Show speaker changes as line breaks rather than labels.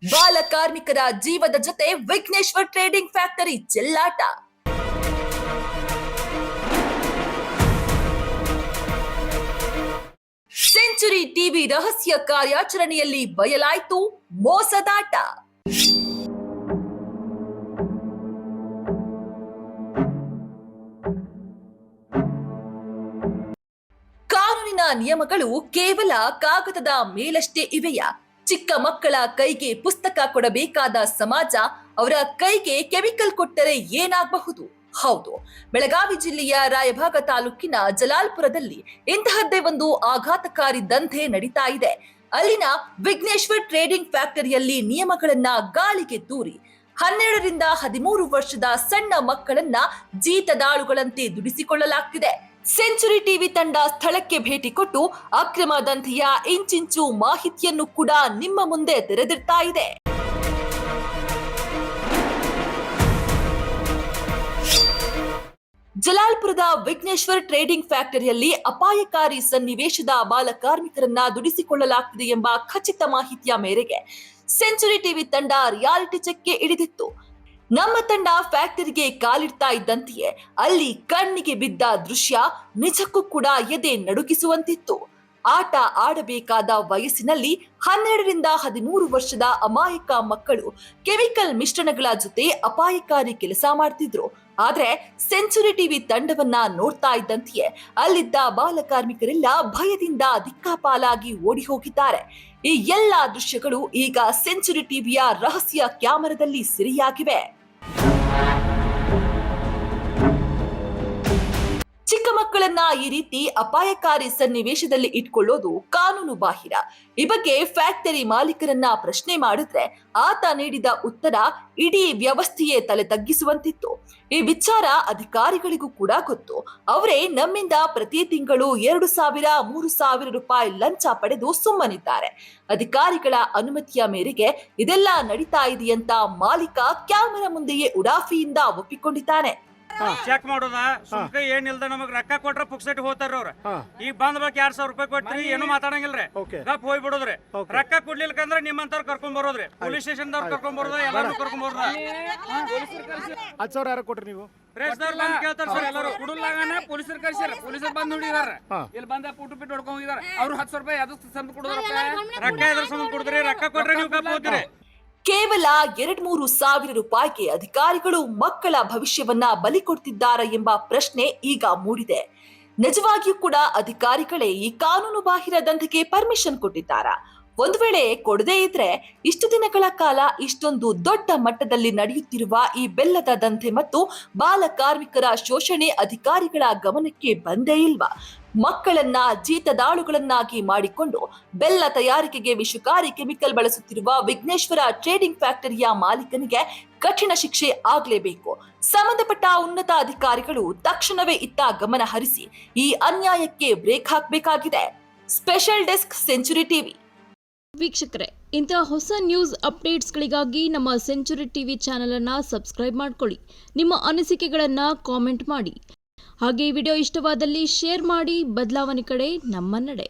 ಬಾಲ ಕಾರ್ಮಿಕರ ಜೀವದ ಜೊತೆ ವಿಘ್ನೇಶ್ವರ್ ಟ್ರೇಡಿಂಗ್ ಫ್ಯಾಕ್ಟರಿ ಚೆಲ್ಲಾಟ. ಸೆಂಚುರಿ ಟಿವಿ ರಹಸ್ಯ ಕಾರ್ಯಾಚರಣೆಯಲ್ಲಿ ಬಯಲಾಯಿತು ಮೋಸದಾಟ. ಕಾನೂನಿನ ನಿಯಮಗಳು ಕೇವಲ ಕಾಗದದ ಮೇಲಷ್ಟೇ ಇವೆಯಾ? ಚಿಕ್ಕ ಮಕ್ಕಳ ಕೈಗೆ ಪುಸ್ತಕ ಕೊಡಬೇಕಾದ ಸಮಾಜ ಅವರ ಕೈಗೆ ಕೆಮಿಕಲ್ ಕೊಟ್ಟರೆ ಏನಾಗಬಹುದು? ಹೌದು, ಬೆಳಗಾವಿ ಜಿಲ್ಲೆಯ ರಾಯಭಾಗ ತಾಲೂಕಿನ ಜಲಾಲ್ಪುರದಲ್ಲಿ ಇಂತಹದ್ದೇ ಒಂದು ಆಘಾತಕಾರಿ ದಂಧೆ ನಡೀತಾ ಇದೆ. ಅಲ್ಲಿನ ವಿಘ್ನೇಶ್ವರ್ ಟ್ರೇಡಿಂಗ್ ಫ್ಯಾಕ್ಟರಿಯಲ್ಲಿ ನಿಯಮಗಳನ್ನ ಗಾಳಿಗೆ ತೂರಿ 12 ರಿಂದ 13 ವರ್ಷದ ಸಣ್ಣ ಮಕ್ಕಳನ್ನ ಜೀತದಾಳುಗಳಂತೆ ದುಡಿಸಿಕೊಳ್ಳಲಾಗ್ತಿದೆ. ಸೆಂಚುರಿ ಟಿವಿ ತಂಡ ಸ್ಥಳಕ್ಕೆ ಭೇಟಿ ಕೊಟ್ಟು ಅಕ್ರಮ ದಂಧೆಯ ಇಂಚಿಂಚು ಮಾಹಿತಿಯನ್ನು ಕೂಡ ನಿಮ್ಮ ಮುಂದೆ ತೆರೆದಿಡ್ತಾ ಇದೆ. ಜಲಾಲ್ಪುರದ ವಿಘ್ನೇಶ್ವರ್ ಟ್ರೇಡಿಂಗ್ ಫ್ಯಾಕ್ಟರಿಯಲ್ಲಿ ಅಪಾಯಕಾರಿ ಸನ್ನಿವೇಶದ ಬಾಲ ಕಾರ್ಮಿಕರನ್ನ ದುಡಿಸಿಕೊಳ್ಳಲಾಗ್ತಿದೆ ಎಂಬ ಖಚಿತ ಮಾಹಿತಿಯ ಮೇರೆಗೆ ಸೆಂಚುರಿ ಟಿವಿ ತಂಡ ರಿಯಾಲಿಟಿ ಚೆಕ್ಗೆ ಇಳಿದಿತ್ತು. ನಮ್ಮ ತಂಡ ಫ್ಯಾಕ್ಟರಿಗೆ ಕಾಲಿಡ್ತಾ ಇದ್ದಂತೆಯೇ ಅಲ್ಲಿ ಕಣ್ಣಿಗೆ ಬಿದ್ದ ದೃಶ್ಯ ನಿಜಕ್ಕೂ ಕೂಡ ಎದೆ ನಡುಗಿಸುವಂತಿತ್ತು. ಆಟ ಆಡಬೇಕಾದ ವಯಸ್ಸಿನಲ್ಲಿ 12 ರಿಂದ 13 ವರ್ಷದ ಅಮಾಯಕ ಮಕ್ಕಳು ಕೆಮಿಕಲ್ ಮಿಶ್ರಣಗಳ ಜೊತೆ ಅಪಾಯಕಾರಿ ಕೆಲಸ ಮಾಡ್ತಿದ್ರು. ಆದ್ರೆ ಸೆಂಚುರಿ ಟಿವಿ ತಂಡವನ್ನ ನೋಡ್ತಾ ಇದ್ದಂತೆಯೇ ಅಲ್ಲಿದ್ದ ಬಾಲ ಕಾರ್ಮಿಕರೆಲ್ಲ ಭಯದಿಂದ ದಿಕ್ಕಾಪಾಲಾಗಿ ಓಡಿ ಹೋಗಿದ್ದಾರೆ. ಈ ಎಲ್ಲಾ ದೃಶ್ಯಗಳು ಈಗ ಸೆಂಚುರಿ ಟಿವಿಯ ರಹಸ್ಯ ಕ್ಯಾಮೆರಾದಲ್ಲಿ ಸೆರೆಯಾಗಿವೆ. ಚಿಕ್ಕ ಮಕ್ಕಳನ್ನ ಈ ರೀತಿ ಅಪಾಯಕಾರಿ ಸನ್ನಿವೇಶದಲ್ಲಿ ಇಟ್ಕೊಳ್ಳೋದು ಕಾನೂನು ಬಾಹಿರ. ಈ ಬಗ್ಗೆ ಫ್ಯಾಕ್ಟರಿ ಮಾಲೀಕರನ್ನ ಪ್ರಶ್ನೆ ಮಾಡಿದ್ರೆ ಆತ ನೀಡಿದ ಉತ್ತರ ಇಡೀ ವ್ಯವಸ್ಥೆಯೇ ತಲೆ ತಗ್ಗಿಸುವಂತಿತ್ತು. ಈ ವಿಚಾರ ಅಧಿಕಾರಿಗಳಿಗೂ ಕೂಡ ಗೊತ್ತು. ಅವರೇ ನಮ್ಮಿಂದ ಪ್ರತಿ ತಿಂಗಳು 2,000-3,000 ರೂಪಾಯಿ ಲಂಚ ಪಡೆದು ಸುಮ್ಮನಿದ್ದಾರೆ. ಅಧಿಕಾರಿಗಳ ಅನುಮತಿಯ ಮೇರೆಗೆ ಇದೆಲ್ಲ ನಡೀತಾ ಇದೆಯಂತ ಮಾಲೀಕ ಕ್ಯಾಮೆರಾ ಮುಂದೆಯೇ ಉಡಾಫಿಯಿಂದ ಒಪ್ಪಿಕೊಂಡಿದ್ದಾನೆ.
ಚೆಕ್ ಮಾಡೋದ ಸುಮ್ಕ ಏನಿಲ್ದ ನಮಗ್ ರೊಕ್ಕ ಕೊಟ್ರ ಪುಕ್ಸೆಟ್ ಹೋತಾರ ಅವ್ರ. ಈಗ ಬಂದ್ ಬಾಕ್ 2,000 ರೂಪಾಯಿ ಕೊಟ್ರಿ ಏನು ಮಾತಾಡಂಗಿಲ್ರಿ, ಗಪ್ ಹೋಗಿ ಬಿಡೋದ್ರಿ. ರೊಕ್ಕ ಕೊಡ್ಲಿಲ್ಲಕಂದ್ರ ನಿಮ್ಮಂತವ್ರ ಕರ್ಕೊಂಡ್ ಬರೋದ್ರಿ, ಪೊಲೀಸ್ ಸ್ಟೇಷನ್ ದವ್ರ ಕರ್ಕೊಂಡ್ ಬರೋದ, ಎಲ್ಲಾರು ಕರ್ಕೊಂಡ್ ಬರೋದ.
10,000 ಯಾರು ಕೊಟ್ರಿ ನೀವು?
ಪ್ರೆಸ್ದವ್ರು ಬಂದ್ ಕೇಳ್ತಾರ ಸರ್ ಎಲ್ಲರೂ.
ಕುಡುಲಾಗನ ಪೊಲೀಸರು ಕರ್ಸ್ಯಾರ, ಪೊಲೀಸರು ಬಂದ್ ನೋಡಿದಾರ, ಇಲ್ಲಿ ಬಂದ ಪುಟ್ಟು ಬಿಟ್ಟು ಹೊಡ್ಕೊಂಡ್ ಹೋಗಿದಾರ. ಅವ್ರು 10,000 ರೂಪಾಯಿ ಅದಕ್ಕೆ ಸಂಬಂಧ ಕೊಡೋದ್ರ.
ರೊಕ್ಕ ಎದ್ರ ಸಂಬಂಧ ಕೊಡ್ತೀರಿ? ರೊಕ್ಕ ಕೊಟ್ರೆ ನೀವು ಗಪ್ ಹೋಗ್ತೀರಿ.
ಕೇವಲ 2-3 ಸಾವಿರ ರೂಪಾಯಿಗೆ ಅಧಿಕಾರಿಗಳು ಮಕ್ಕಳ ಭವಿಷ್ಯವನ್ನ ಬಲಿ ಕೊಡ್ತಿದ್ದಾರಾ ಎಂಬ ಪ್ರಶ್ನೆ ಈಗ ಮೂಡಿದೆ. ನಿಜವಾಗಿಯೂ ಕೂಡ ಅಧಿಕಾರಿಗಳೇ ಈ ಕಾನೂನು ಬಾಹಿರ ದಂಧೆಗೆ ಪರ್ಮಿಷನ್ ಕೊಟ್ಟಿದ್ದಾರಾ? ಒಂದು ವೇಳೆ ಕೊಡದೇ ಇದ್ರೆ ಇಷ್ಟು ದಿನಗಳ ಕಾಲ ಇಷ್ಟೊಂದು ದೊಡ್ಡ ಮಟ್ಟದಲ್ಲಿ ನಡೆಯುತ್ತಿರುವ ಈ ಬೆಲ್ಲದ ದಂಧೆ ಮತ್ತು ಬಾಲ ಕಾರ್ಮಿಕರ ಶೋಷಣೆ ಅಧಿಕಾರಿಗಳ ಗಮನಕ್ಕೆ ಬಂದೇ ಇಲ್ವಾ? ಮಕ್ಕಳನ್ನ ಜೀತದಾಳುಗಳನ್ನಾಗಿ ಮಾಡಿಕೊಂಡು ಬೆಲ್ಲ ತಯಾರಿಕೆಗೆ ವಿಷಕಾರಿ ಕೆಮಿಕಲ್ ಬಳಸುತ್ತಿರುವ ವಿಘ್ನೇಶ್ವರ ಟ್ರೇಡಿಂಗ್ ಫ್ಯಾಕ್ಟರಿಯ ಮಾಲೀಕನಿಗೆ ಕಠಿಣ ಶಿಕ್ಷೆ ಆಗಲೇಬೇಕು. ಸಂಬಂಧಪಟ್ಟ ಉನ್ನತ ಅಧಿಕಾರಿಗಳು ತಕ್ಷಣವೇ ಇತ್ತ ಗಮನ ಹರಿಸಿ ಈ ಅನ್ಯಾಯಕ್ಕೆ ಬ್ರೇಕ್ ಹಾಕಬೇಕಾಗಿದೆ. Special desk century TV.
ವೀಕ್ಷಕರೇ, ಇಂತಹ ಹೊಸ ನ್ಯೂಸ್ ಅಪ್ಡೇಟ್ಸ್ಗಳಿಗಾಗಿ ನಮ್ಮ ಸೆಂಚುರಿ ಟಿವಿ ಚಾನೆಲ್ ಅನ್ನು ಸಬ್ಸ್ಕ್ರೈಬ್ ಮಾಡ್ಕೊಳ್ಳಿ. ನಿಮ್ಮ ಅನಿಸಿಕೆಗಳನ್ನು ಕಾಮೆಂಟ್ ಮಾಡಿ. ಹಾಗೆ ಈ ವಿಡಿಯೋ ಇಷ್ಟವಾದಲ್ಲಿ ಶೇರ್ ಮಾಡಿ. ಬದಲಾವಣೆ ಕಡೆ ನಮ್ಮ ನಡೆ.